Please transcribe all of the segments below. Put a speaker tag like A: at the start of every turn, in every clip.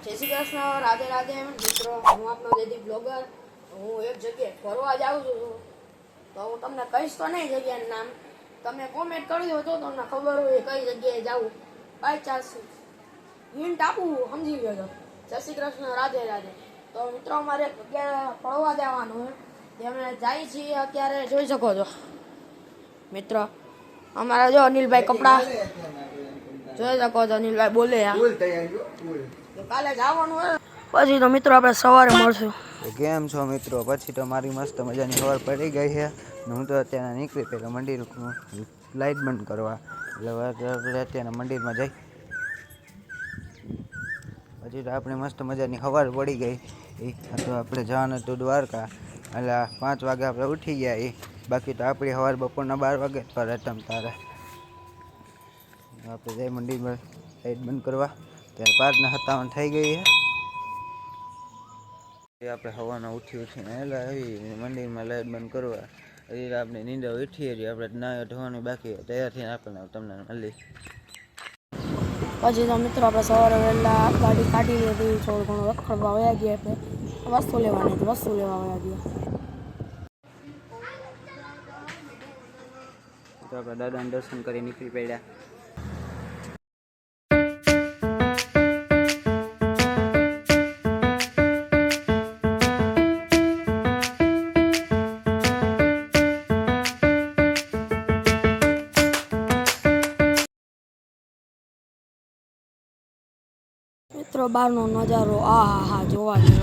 A: જય શ્રી કૃષ્ણ, રાધે રાધે મિત્રો. હું આપનો જયદીપ બ્લોગર. હું એક જગ્યાએ ફરવા જાઉં છું, તો હું તમને કહીશ તો નહીં જગ્યાનું નામ. તમે કોમેન્ટ કરી દો તો તમને ખબર હોય કઈ જગ્યાએ જાવું. બાય ચાન્સ હિન્ટ આપું, સમજી ગયો. જય શ્રી કૃષ્ણ, રાધે રાધે. તો મિત્રો અમારે જગ્યાએ ફરવા જવાનું છે, અમે જાય છીએ અત્યારે. જોઈ શકો છો મિત્રો, અમારા જો અનિલભાઈ કપડા જોઈ શકો છો. અનિલભાઈ બોલે કાલે જવાનું હોય પછી તો મિત્રો આપણે સવારે મળશું.
B: કેમ છો મિત્રો? પછી તો મારી મસ્ત મજાની ખબર પડી ગઈ છે. હું તો અત્યારે નીકળી પહેલાં મંદિરમાં લાઇટ બંધ કરવા, એટલે આપણે અત્યારે મંદિરમાં જઈ. પછી તો આપણે મસ્ત મજાની ખબર પડી ગઈ. તો આપણે જવાનું હતું દ્વારકા, એટલે 5 વાગે આપણે ઉઠી ગયા. બાકી તો આપણી સવાર બપોરના 12 વાગે પર હતા તારે. આપણે જઈ મંદિરમાં લાઇટ બંધ કરવા, ત્યારે 5:57 થઈ ગઈ છે. આપણે હવાના ઉઠીને એટલે આવી મંદિરમાં લાઇટ બંધ કરવા. એટલે આપણે નીંદર ઉઠીએ છીએ. આપણે નાહી ધોવાની બાકી તૈયાર થઈને આપણને તમને મળી.
A: પછી તો મિત્રો આપણે સવારે વહેલા ગાડી કાઢી લીધી, થોડું ઘણું રખડવા વયા ગયા. આપણે વસ્તુ લેવાની હતી, વસ્તુ લેવા વયા ગયા.
B: તો આપણે દાદાને દર્શન કરી નીકળી પડ્યા.
A: મિત્રો બહારનો નજારો આ હા હા જોવા જેવો.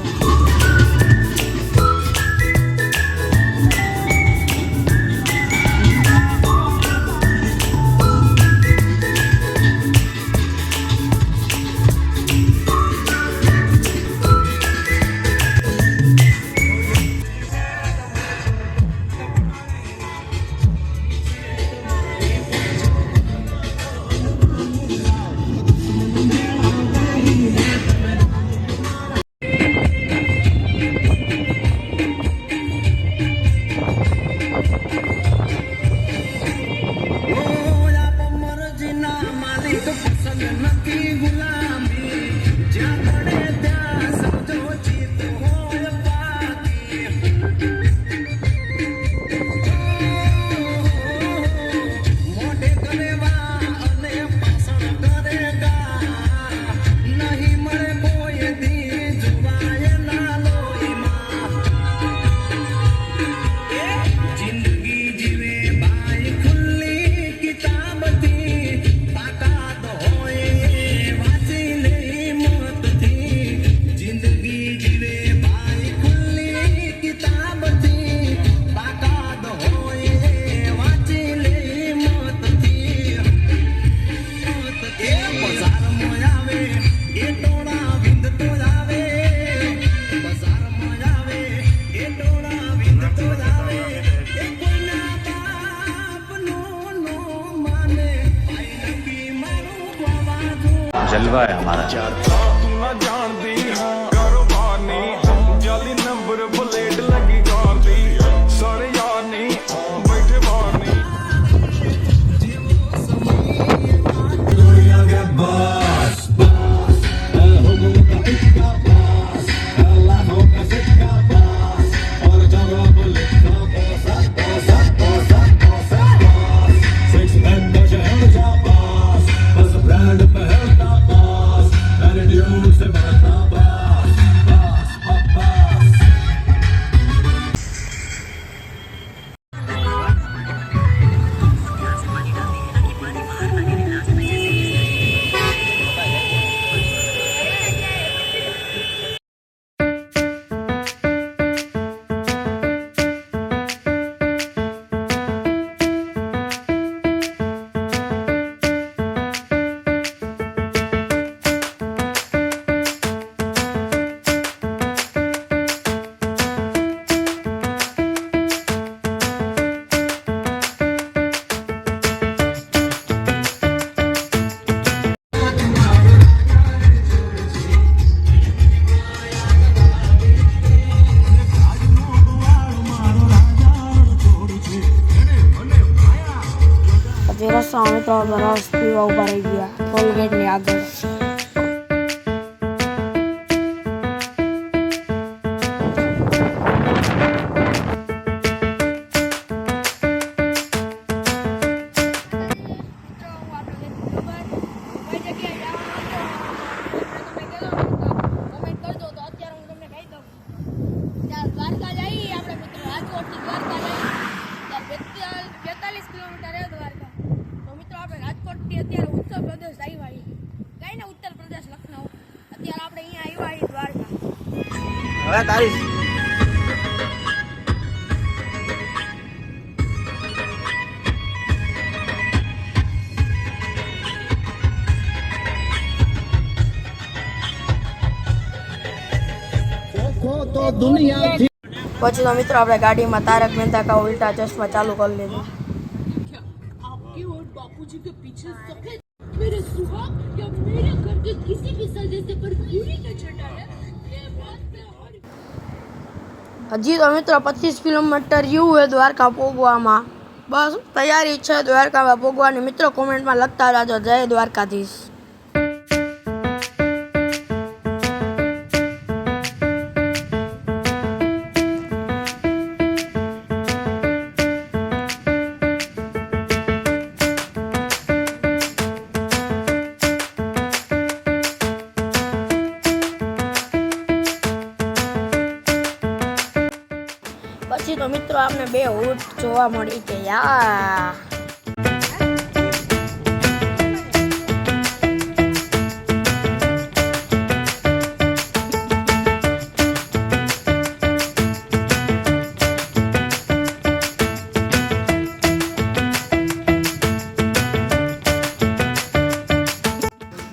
C: जलवा है हमारा।
A: રસ્તા મિત્રો રસ પીવા ઉભા રહી ગયા ટોલગેટની આગળ.
B: હવે તારી
A: પછી તો મિત્રો આપણે ગાડીમાં તારક મહેતા કા ઉલ્ટા ચશ્મા ચાલુ કરી લીધું.
D: आपके और बापूजी के पीछे सफेद मेरे सुहाग या मेरे घर के किसी भी सदस्य पर बुरी नजर डाले ये बात मैं हमारी
A: હજી તો મિત્રો 25 કિલોમીટર રહ્યું હોય દ્વારકા પોગવામાં. બસ તૈયારી છે દ્વારકામાં પોગવાની. મિત્રો કોમેન્ટમાં લખતા રહેજો જય દ્વારકાધીશ. પછી તો મિત્રો આપણે બે ઊંટ જોવા મળી કે યા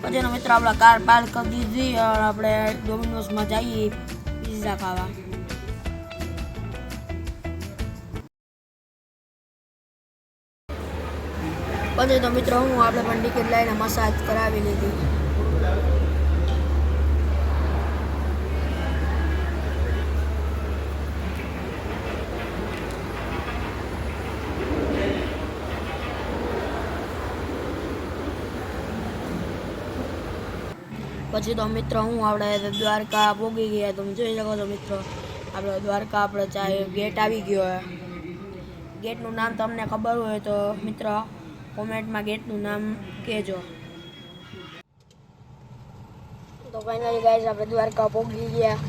A: પછીનો મિત્રો આપણે કાર પાર્ક કરી દીધી અને આપણે ડોમિનોઝમાં જઈએ પિઝા ખાવા. પછી તો મિત્રો હું આપણે પણ ટિકિટ લઈને મસાજ કરાવી લીધી. પછી તો મિત્રો હું આપણે દ્વારકા પોગી ગયા. તમે જોઈ શકો છો મિત્રો આપણે દ્વારકા આપણે ચાહે ગેટ આવી ગયો. ગેટનું નામ તમને ખબર હોય તો મિત્રો કોમેન્ટમાં ગેટનું નામ કહેજો. તો ફાઇનલી ગાઈસ આપણે દ્વારકા પહોંચી ગયા.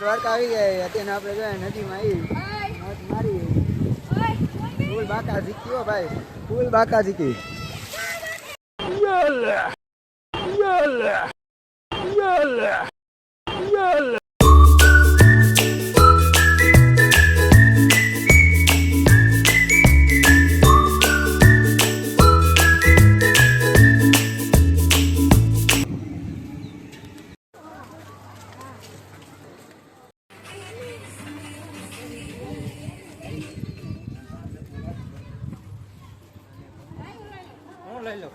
B: દ્વારકા આવી ગયા અત્યારે આપણે જોઈએ નદીમાં આવી મોજ મારી ફૂલ બાકા ઝીક્યો ભાઈ ફૂલ બાકા ઝીકી લઈ લો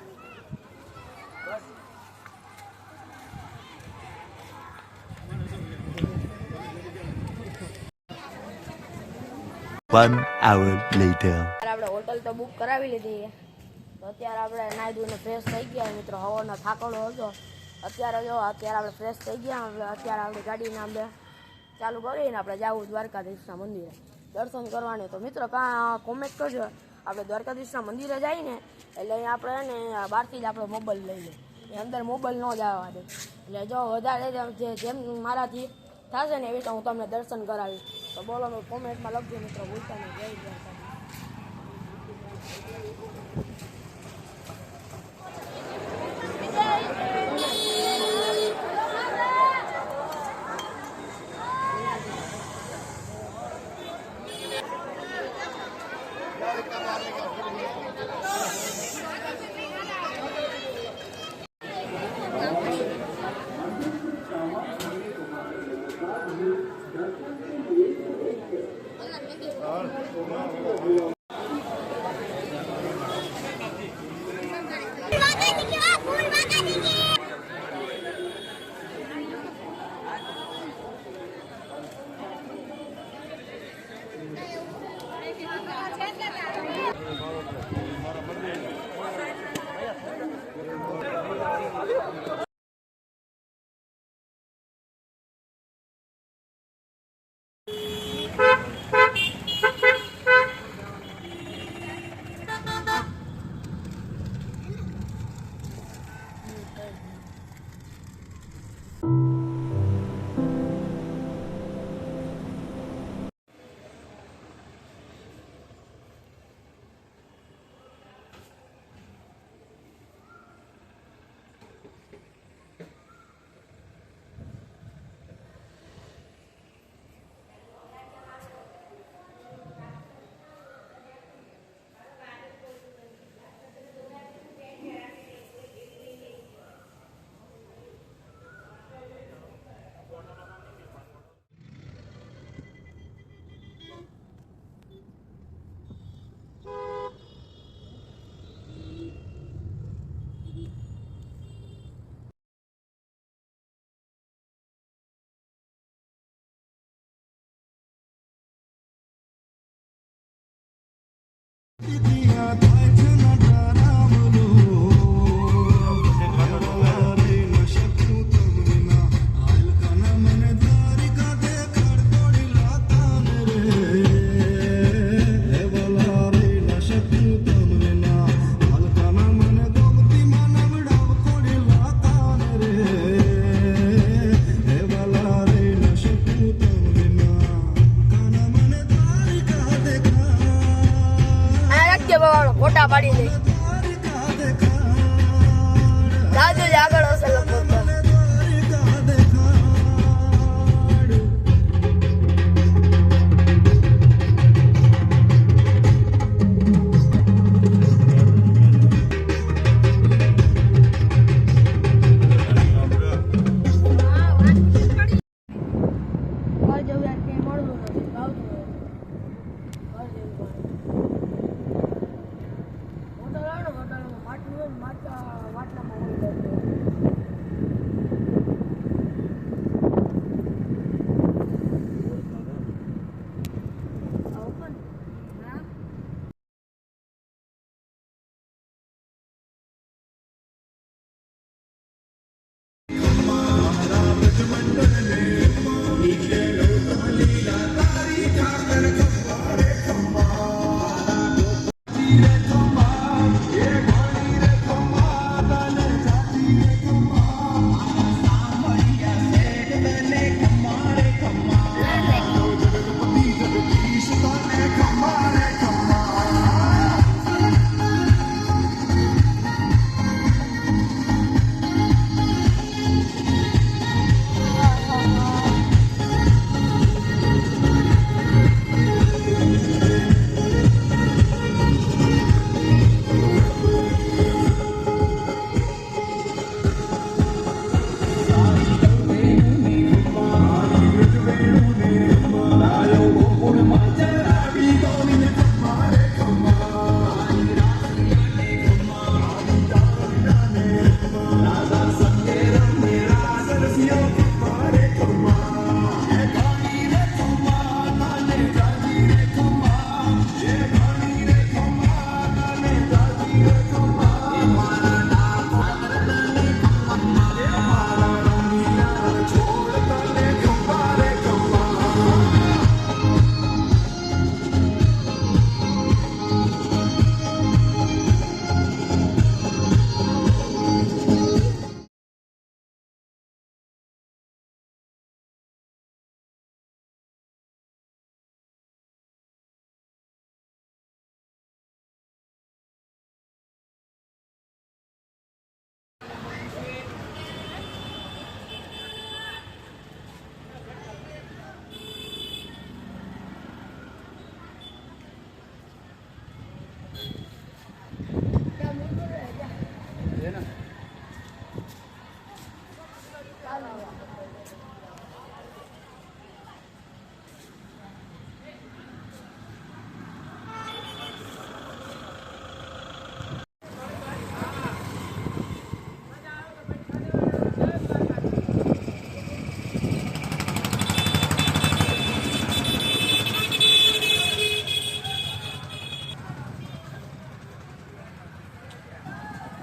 E: One hour later.
A: આપણે હોટલ તો બુક કરાવી લીધી તો અત્યારે આપણે નાહી ધોઈને ફ્રેશ થઈ ગયા મિત્રો. હવાનો થાકડો હતો અત્યારે આપણે ફ્રેશ થઈ ગયા. અત્યારે આપણે ગાડીને આપણે ચાલુ કરીને આપણે જવું દ્વારકાધીશના મંદિરે દર્શન કરવાને. તો મિત્રો કોમેન્ટ કરજો. આપણે દ્વારકાધીશના મંદિરે જઈને એટલે અહીંયા આપણે ને બહારથી જ આપણો મોબાઈલ લઈ લઈએ. એ અંદર મોબાઈલ ન જવા દે. એટલે જો વધારે જેમ મારાથી થશે ને એવી તો હું તમને દર્શન કરાવીશ. તો બોલો કોમેન્ટમાં લખજો મિત્રો. ભૂલતા નહીં. જય દ્વારકાધીશ. ફોટા પાડી દે જાજો જ આગળ હશે લગભગ.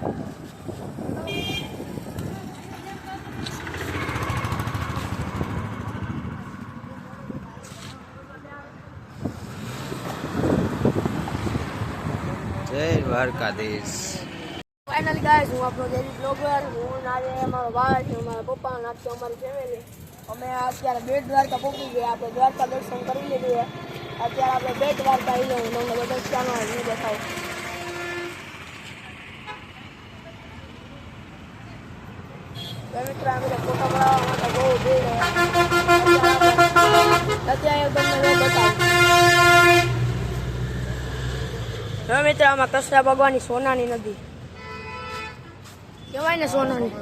B: જય દ્વારકાધીશ.
A: ફાઇનલી ગાઈસ, હું આપણો ડેલી બ્લોગર, હું આજે અમારો ભાઈ છે, અમારા પપ્પા અને આખી અમારી ફેમિલી અમે અત્યારે બેટ દ્વારકા પહોંચી ગયા. આપણે દ્વારકા દર્શન કરી લીધું છે. અત્યારે આપણે બેટ દ્વારકા આવી જવું. તમને બધા ચાનો વ્યૂ દેખાવ. મિત્રો અમે ફોટા પડાવવા માટે બહુ ભીડ છે. અત્યારે તમને બતાવું. મિત્ર, આમાં કૃષ્ણ ભગવાનની સોનાની નદી કહેવાય ને, સોનાની.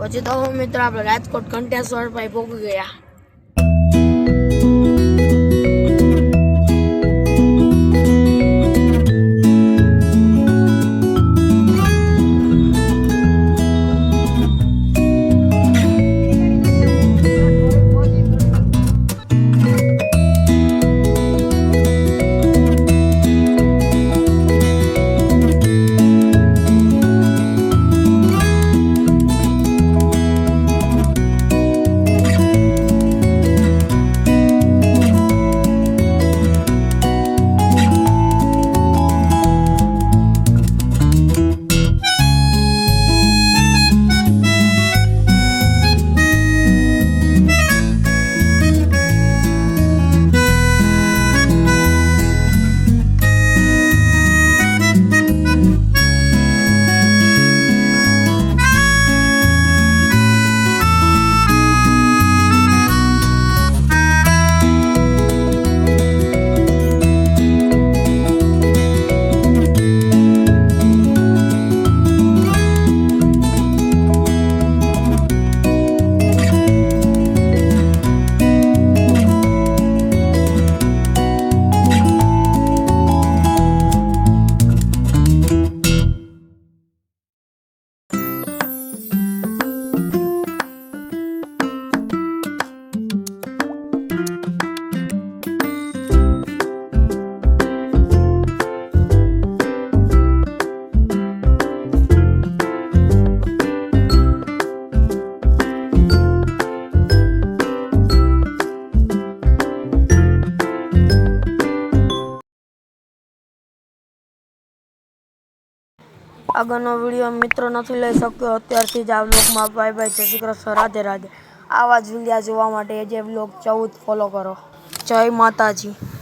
A: પછી તો મિત્રો આપણે રાજકોટ ઘંટેશ્વર ભાઈ પહોંચી ગયા. આગળનો વિડીયો મિત્રો નથી લઈ શક્યો અત્યારથી જ આ બ્લોગમાં બાય બાય, જય શ્રી કૃષ્ણ, રાધે રાધે. આવા જ વિડીયા જોવા માટે જે બ્લોગ 14 ફોલો કરો. જય માતાજી.